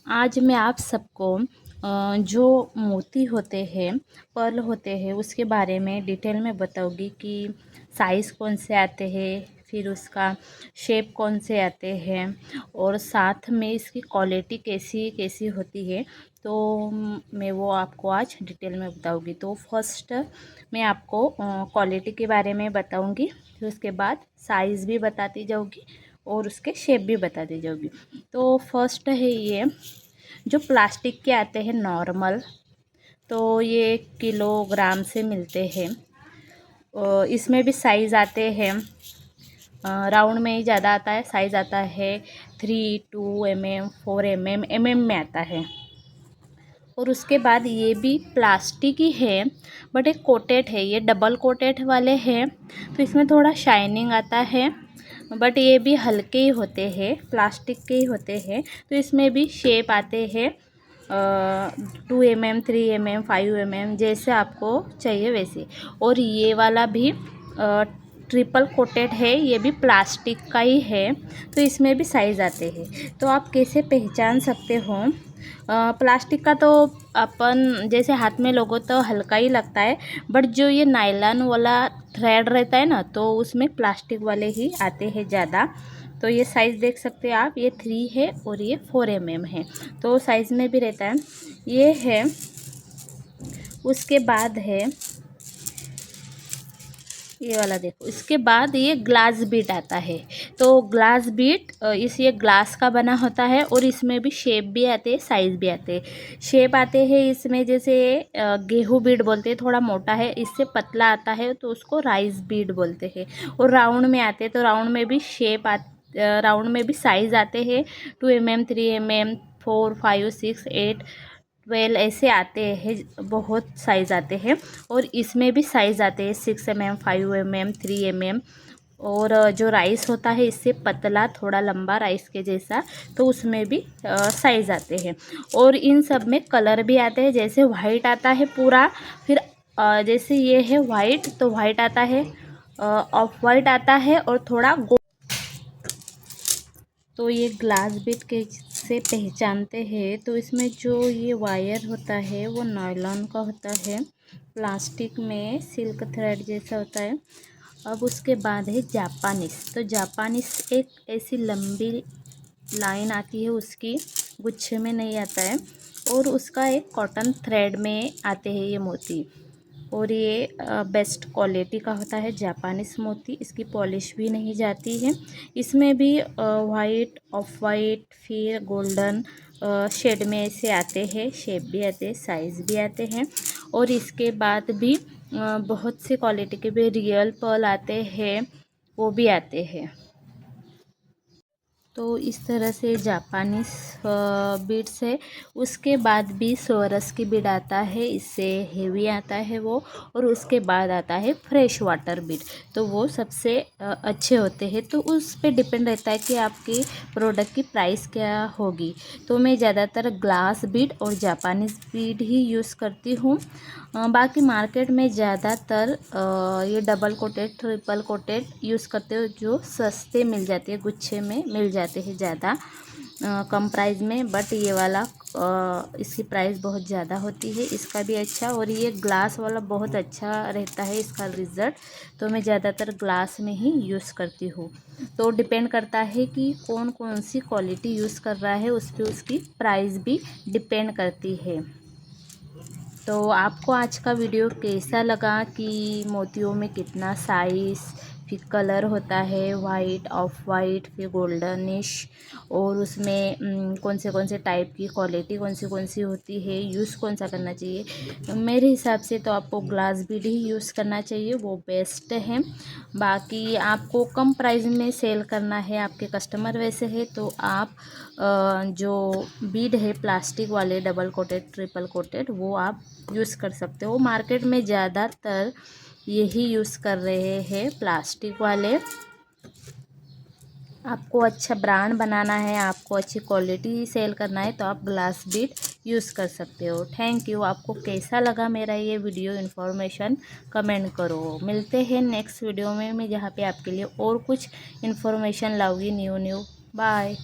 आज मैं आप सबको जो मोती होते हैं, पर्ल होते हैं, उसके बारे में डिटेल में बताऊंगी कि साइज़ कौन से आते हैं, फिर उसका शेप कौन से आते हैं और साथ में इसकी क्वालिटी कैसी कैसी होती है। तो मैं वो आपको आज डिटेल में बताऊंगी। तो फर्स्ट मैं आपको क्वालिटी के बारे में बताऊंगी, फिर उसके बाद साइज़ भी बताती जाऊंगी और उसके शेप भी बताती जाऊंगी। तो फर्स्ट है ये जो प्लास्टिक के आते हैं नॉर्मल, तो ये किलोग्राम से मिलते हैं। इसमें भी साइज़ आते हैं, राउंड में ही ज़्यादा आता है। साइज़ आता है 3, 2 mm, 4 mm में आता है। और उसके बाद ये भी प्लास्टिक ही है, बट एक कोटेड है, ये डबल कोटेड वाले हैं, तो इसमें थोड़ा शाइनिंग आता है। बट ये भी हल्के ही होते हैं, प्लास्टिक के ही होते हैं। तो इसमें भी शेप आते हैं 2 mm, 3 mm, 5 mm, जैसे आपको चाहिए वैसे। और ये वाला भी ट्रिपल कोटेड है, ये भी प्लास्टिक का ही है, तो इसमें भी साइज़ आते हैं। तो आप कैसे पहचान सकते हो? प्लास्टिक का तो अपन जैसे हाथ में लोगो तो हल्का ही लगता है, बट जो ये नायलॉन वाला थ्रेड रहता है ना, तो उसमें प्लास्टिक वाले ही आते हैं ज़्यादा। तो ये साइज़ देख सकते हैं आप, ये 3 है और ये 4 mm है, तो साइज़ में भी रहता है। ये है, उसके बाद है ये वाला देखो। इसके बाद ये ग्लास बीट आता है। तो ग्लास बीट इस ये ग्लास का बना होता है और इसमें भी शेप भी आते हैं, साइज़ भी आते हैं। शेप आते हैं इसमें जैसे गेहूं बीट बोलते हैं, थोड़ा मोटा है, इससे पतला आता है तो उसको राइस बीट बोलते हैं। और राउंड में आते हैं, तो राउंड में भी राउंड में भी साइज़ आते हैं 2 mm, 3 mm, 4, 5, 6, 8, 12 ऐसे आते हैं, बहुत साइज़ आते हैं। और इसमें भी साइज़ आते हैं 6 mm, 5 mm, 3 mm। और जो राइस होता है इससे पतला, थोड़ा लंबा राइस के जैसा, तो उसमें भी साइज़ आते हैं। और इन सब में कलर भी आते हैं, जैसे वाइट आता है पूरा, फिर जैसे ये है वाइट, तो वाइट आता है, ऑफ वाइट आता है और थोड़ा तो ये ग्लास बीट कैसे पहचानते हैं? तो इसमें जो ये वायर होता है वो नायलॉन का होता है, प्लास्टिक में सिल्क थ्रेड जैसा होता है। अब उसके बाद है जापानीस। तो जापानीस एक ऐसी लंबी लाइन आती है, उसकी गुच्छे में नहीं आता है, और उसका एक कॉटन थ्रेड में आते हैं ये मोती। और ये बेस्ट क्वालिटी का होता है जापानीस मोती, इसकी पॉलिश भी नहीं जाती है। इसमें भी वाइट, ऑफ वाइट, फिर गोल्डन शेड में से आते हैं, शेप भी आते हैं, साइज़ भी आते हैं। और इसके बाद भी बहुत से क्वालिटी के भी रियल पर्ल आते हैं, वो भी आते हैं। तो इस तरह से जापानीस बीड्स है। उसके बाद भी सोरस की बीड आता है, इससे हेवी आता है वो। और उसके बाद आता है फ्रेश वाटर बीड, तो वो सबसे अच्छे होते हैं। तो उस पे डिपेंड रहता है कि आपकी प्रोडक्ट की प्राइस क्या होगी। तो मैं ज़्यादातर ग्लास बीड और जापानीस बीड ही यूज़ करती हूँ। बाकी मार्केट में ज़्यादातर ये double coated, triple coated use करते हो, जो सस्ते मिल जाते हैं, गुच्छे में मिल जाते हैं ज़्यादा कम प्राइस में। बट ये वाला इसकी प्राइस बहुत ज़्यादा होती है, इसका भी अच्छा। और ये ग्लास वाला बहुत अच्छा रहता है इसका रिज़ल्ट, तो मैं ज़्यादातर ग्लास में ही यूज़ करती हूँ। तो डिपेंड करता है कि कौन कौन सी क्वालिटी यूज़ कर रहा है, उस पर उसकी प्राइस भी डिपेंड करती है। तो आपको आज का वीडियो कैसा लगा कि मोतियों में कितना साइज़, फिर कलर होता है वाइट, ऑफ वाइट, फिर गोल्डनिश, और उसमें कौन से टाइप की क्वालिटी कौन सी होती है, यूज़ कौन सा करना चाहिए। तो मेरे हिसाब से तो आपको ग्लास बीड ही यूज़ करना चाहिए, वो बेस्ट है। बाकी आपको कम प्राइस में सेल करना है, आपके कस्टमर वैसे है, तो आप जो बीड है प्लास्टिक वाले डबल कोटेड, ट्रिपल कोटेड, वो आप यूज़ कर सकते हो। मार्केट में ज़्यादातर यही यूज़ कर रहे हैं प्लास्टिक वाले। आपको अच्छा ब्रांड बनाना है, आपको अच्छी क्वालिटी सेल करना है, तो आप ग्लास बीड यूज़ कर सकते हो। Thank you. आपको कैसा लगा मेरा ये वीडियो इन्फॉर्मेशन, कमेंट करो। मिलते हैं नेक्स्ट वीडियो में, मैं जहाँ पे आपके लिए और कुछ इन्फॉर्मेशन लाऊंगी न्यू। बाय।